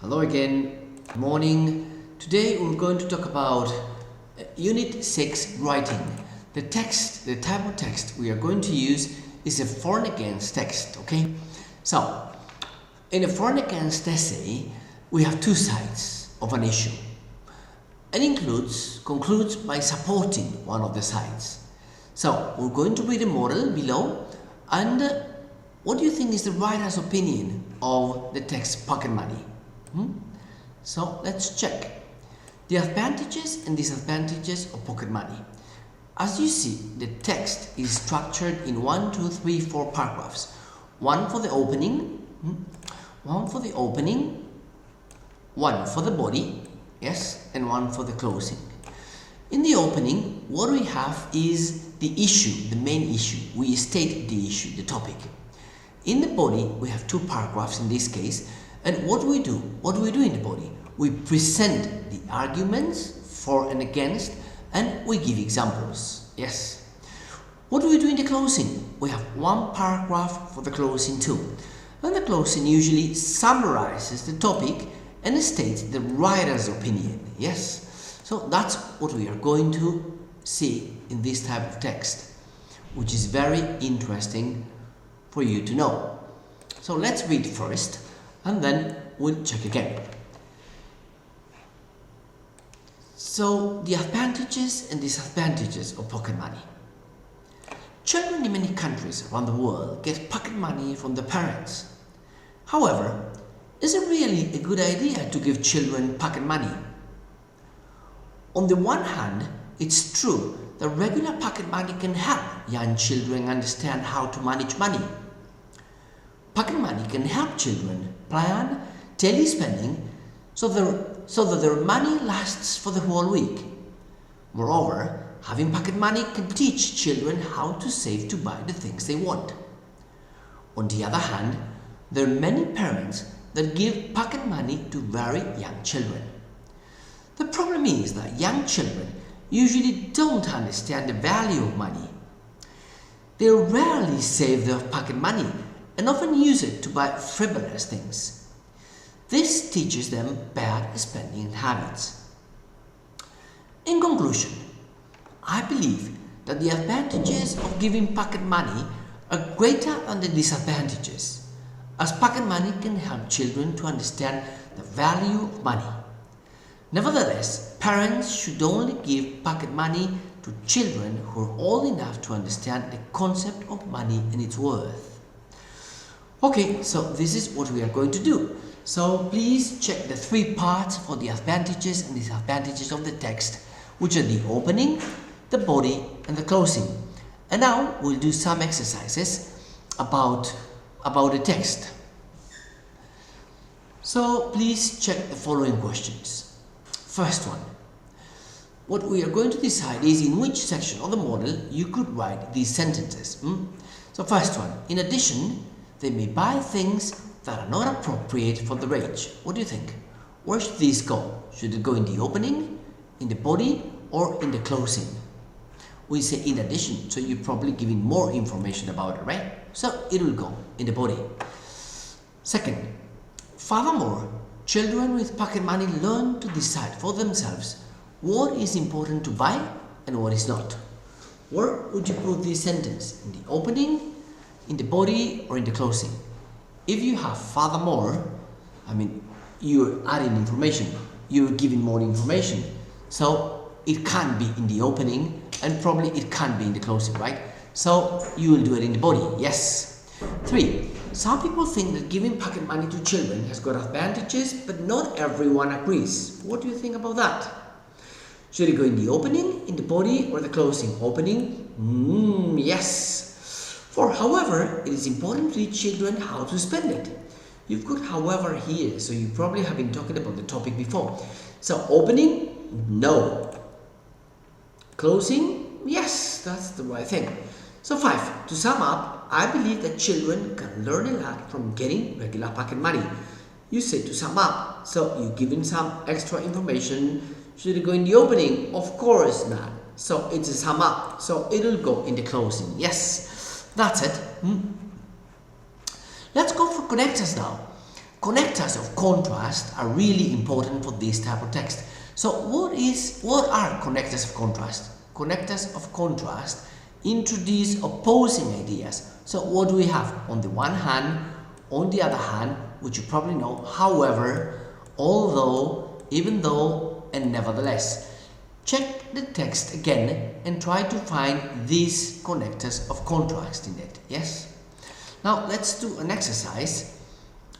Hello again, good morning. Today we're going to talk about Unit 6 Writing. The type of text we are going to use is a for and against text, okay? So, in a for and against essay, we have two sides of an issue. It concludes by supporting one of the sides. So, we're going to read a model below and what do you think is the writer's opinion of the text Pocket Money? So let's check the advantages and disadvantages of pocket money. As you see, the text is structured in 1, 2, 3, 4 paragraphs. One for the opening, one for the body, yes, and one for the closing. In the opening, what we have is the issue, the main issue. We state the issue, the topic. In the body, we have 2 paragraphs in this case. And what do we do? What do we do in the body? We present the arguments for and against and we give examples. Yes. What do we do in the closing? We have 1 paragraph for the closing too. And the closing usually summarizes the topic and states the writer's opinion. Yes. So that's what we are going to see in this type of text, which is very interesting for you to know. So let's read first. And then we'll check again. So, the advantages and disadvantages of pocket money. Children in many countries around the world get pocket money from their parents. However, is it really a good idea to give children pocket money? On the one hand, it's true that regular pocket money can help young children understand how to manage money. Pocket money can help children plan daily spending so that their money lasts for the whole week. Moreover, having pocket money can teach children how to save to buy the things they want. On the other hand, there are many parents that give pocket money to very young children. The problem is that young children usually don't understand the value of money. They rarely save their pocket money and often use it to buy frivolous things. This teaches them bad spending habits. In conclusion, I believe that the advantages of giving pocket money are greater than the disadvantages, as pocket money can help children to understand the value of money. Nevertheless, parents should only give pocket money to children who are old enough to understand the concept of money and its worth. Okay, so this is what we are going to do. So please check the 3 parts for the advantages and disadvantages of the text, which are the opening, the body, and the closing. And now we'll do some exercises about the text. So please check the following questions. First one. What we are going to decide is in which section of the model you could write these sentences. So first one. In addition, they may buy things that are not appropriate for their age. What do you think? Where should this go? Should it go in the opening, in the body, or in the closing? We say in addition, so you're probably giving more information about it, right? So it will go in the body. Second, furthermore, children with pocket money learn to decide for themselves what is important to buy and what is not. Where would you put this sentence? In the opening, in the body, or in the closing? If you have furthermore, you're adding information, you're giving more information. So it can be in the opening and probably it can be in the closing, right? So you will do it in the body, yes. 3. Some people think that giving pocket money to children has got advantages, but not everyone agrees. What do you think about that? Should it go in the opening, in the body, or the closing? Opening? Yes. However, it is important to teach children how to spend it. You've got however here, so you probably have been talking about the topic before. So opening, no. Closing, yes, that's the right thing. So 5, to sum up, I believe that children can learn a lot from getting regular pocket money. You say to sum up, so you're giving some extra information. Should it go in the opening? Of course not. So it's a sum up, so it'll go in the closing, yes. That's it. Let's go for connectors now. connectors of contrast are really important for this type of text. So what are connectors of contrast? Connectors of contrast introduce opposing ideas. So what do we have? On the one hand, on the other hand, which you probably know, however, although, even though, and nevertheless. Check the text again and try to find these connectors of contrast in it. Yes? Now let's do an exercise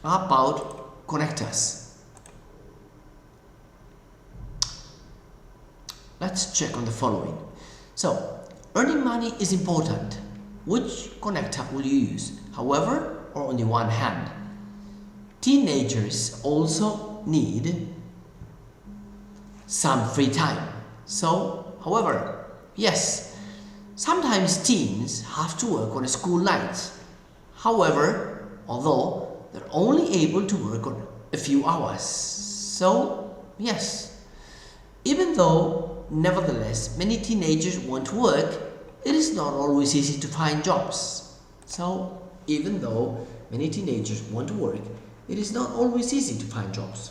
about connectors. Let's check on the following. So, earning money is important. Which connector will you use? However, or on the one hand? Teenagers also need some free time. So, however, yes, sometimes teens have to work on school nights. However, although they're only able to work on a few hours. So, yes, even though, nevertheless, many teenagers want to work, it is not always easy to find jobs. So, even though many teenagers want to work, it is not always easy to find jobs.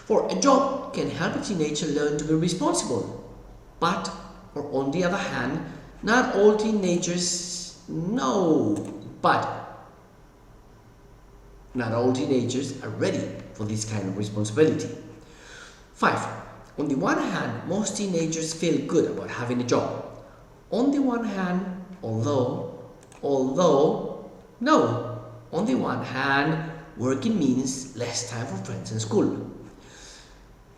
For a job can help a teenager learn to be responsible. But, or on the other hand, not all teenagers not all teenagers are ready for this kind of responsibility. 5. On the one hand, most teenagers feel good about having a job. On the one hand, no. On the one hand, working means less time for friends and school.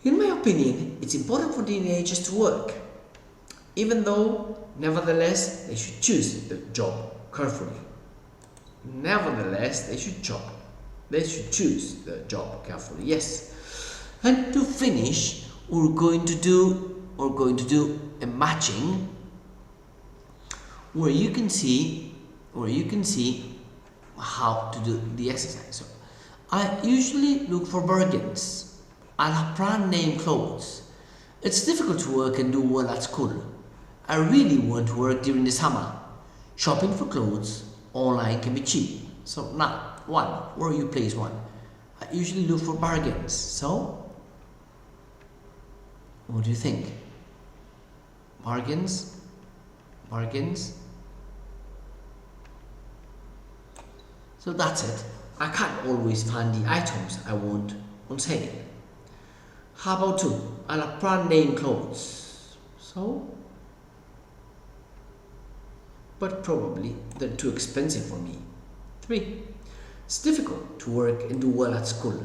In my opinion, it's important for teenagers to work, even though, nevertheless, they should choose the job carefully. Nevertheless, they should choose the job carefully, yes. And to finish, we're going to do a matching where you can see how to do the exercise. So, I usually look for bargains. I'll have brand name clothes. It's difficult to work and do well at school. I really want to work during the summer. Shopping for clothes online can be cheap. So now, 1. Where you place 1? I usually look for bargains. So, what do you think? Bargains? So that's it. I can't always find the items I want on sale. How about 2? I like brand name clothes. So, but probably they're too expensive for me. 3. It's difficult to work and do well at school.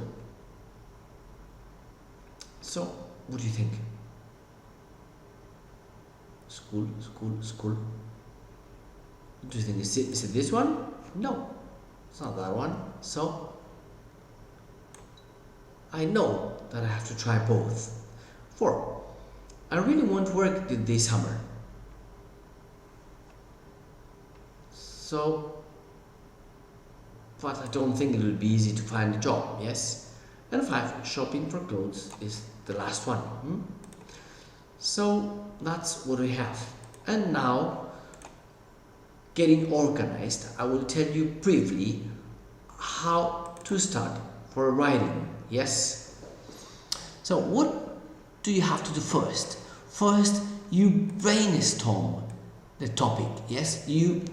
So, what do you think? School. What do you think? Is it this one? No, it's not that one. So, I know that I have to try both. 4. I really want to work this summer. So, but I don't think it will be easy to find a job, yes? And 5, shopping for clothes is the last one. So, that's what we have. And now, getting organized, I will tell you briefly how to start for writing. Yes. So what do you have to do first? First, you brainstorm the topic. Yes. You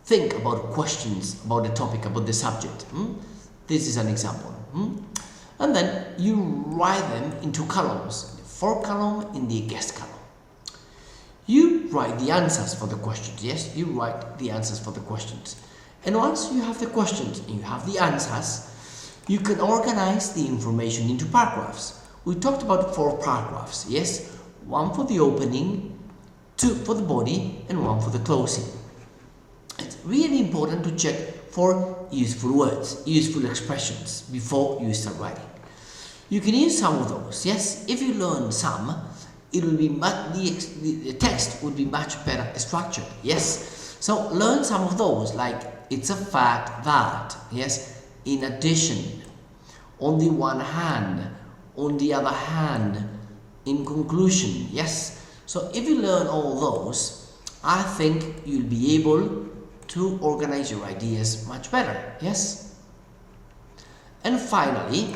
think about questions about the topic, about the subject. This is an example. And then you write them into columns. The for column in the guest column. You write the answers for the questions. Yes. You write the answers for the questions. And once you have the questions and you have the answers, you can organize the information into paragraphs. We talked about 4 paragraphs, yes? 1 for the opening, 2 for the body, and 1 for the closing. It's really important to check for useful words, useful expressions before you start writing. You can use some of those, yes? If you learn some, it will be the text would be much better structured, yes? So learn some of those, like it's a fact that, yes? In addition, on the one hand, on the other hand, in conclusion, yes? So if you learn all those, I think you'll be able to organize your ideas much better, yes? And finally,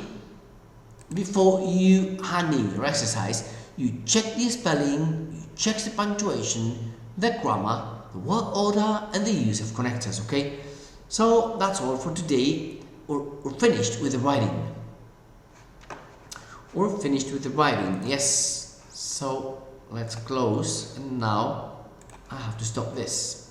before you hand in your exercise, you check the spelling, you check the punctuation, the grammar, the word order, and the use of connectors, okay? So that's all for today. We're finished with the writing. We're finished with the writing, yes. So let's close, and now I have to stop this.